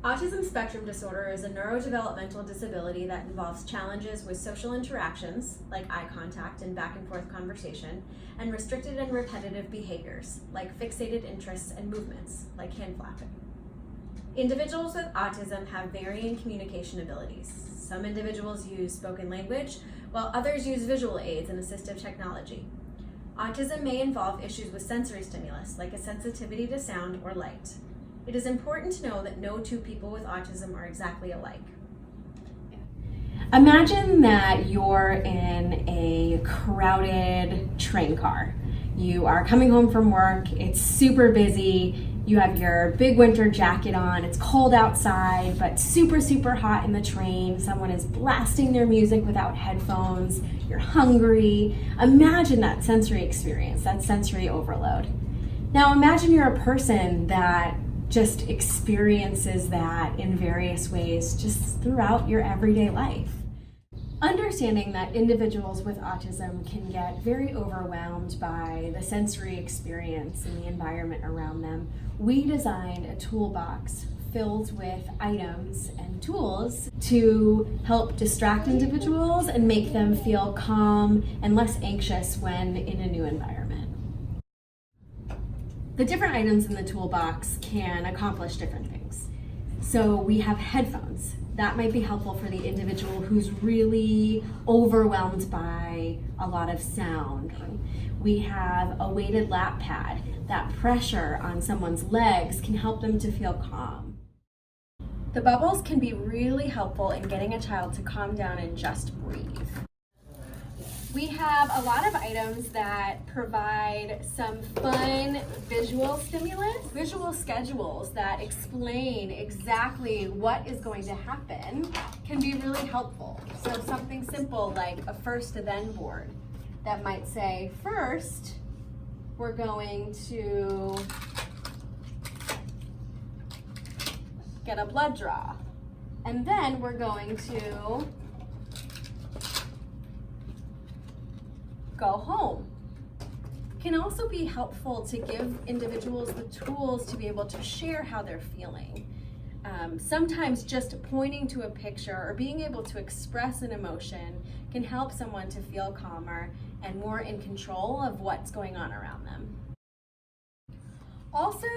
Autism spectrum disorder is a neurodevelopmental disability that involves challenges with social interactions, like eye contact and back and forth conversation, and restricted and repetitive behaviors, like fixated interests and movements, like hand flapping. Individuals with autism have varying communication abilities. Some individuals use spoken language, while others use visual aids and assistive technology. Autism may involve issues with sensory stimulus, like a sensitivity to sound or light. It is important to know that no two people with autism are exactly alike. Imagine that you're in a crowded train car. You are coming home from work, it's super busy, you have your big winter jacket on, it's cold outside, but super hot in the train. Someone is blasting their music without headphones, you're hungry. Imagine that sensory experience, that sensory overload. Now imagine you're a person that just experiences that in various ways just throughout your everyday life. Understanding that individuals with autism can get very overwhelmed by the sensory experience and the environment around them, we designed a toolbox filled with items and tools to help distract individuals and make them feel calm and less anxious when in a new environment. The different items in the toolbox can accomplish different things. So we have headphones. That might be helpful for the individual who's really overwhelmed by a lot of sound. We have a weighted lap pad. That pressure on someone's legs can help them to feel calm. The bubbles can be really helpful in getting a child to calm down and just breathe. We have a lot of items that provide some fun visual stimulus, visual schedules that explain exactly what is going to happen can be really helpful. So something simple like a first then board that might say, first, we're going to get a blood draw, and then we're going to go home. Can also be helpful to give individuals the tools to be able to share how they're feeling. Sometimes just pointing to a picture or being able to express an emotion can help someone to feel calmer and more in control of what's going on around them. Also,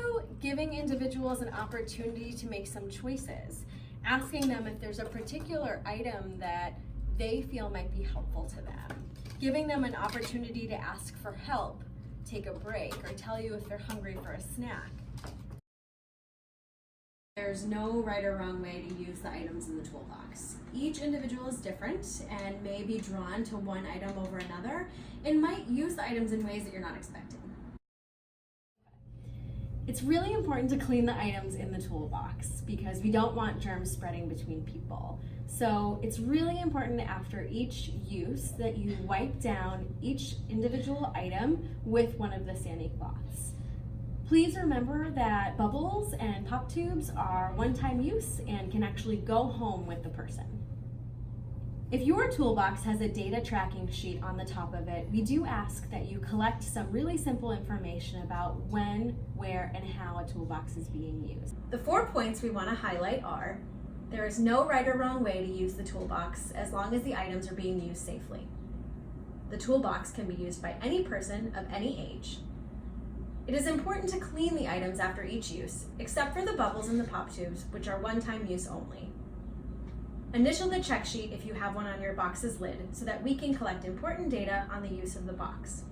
giving individuals an opportunity to make some choices, asking them if there's a particular item that they feel might be helpful to them. Giving them an opportunity to ask for help, take a break, or tell you if they're hungry for a snack. There's no right or wrong way to use the items in the toolbox. Each individual is different and may be drawn to one item over another and might use the items in ways that you're not expecting. It's really important to clean the items in the toolbox because we don't want germs spreading between people. So it's really important after each use that you wipe down each individual item with one of the Sani cloths. Please remember that bubbles and pop tubes are one-time use and can actually go home with the person. If your toolbox has a data tracking sheet on the top of it, we do ask that you collect some really simple information about when, where, and how a toolbox is being used. The 4 points we want to highlight are: there is no right or wrong way to use the toolbox as long as the items are being used safely. The toolbox can be used by any person of any age. It is important to clean the items after each use, except for the bubbles and the pop tubes, which are one-time use only. Initial the check sheet if you have one on your box's lid so that we can collect important data on the use of the box.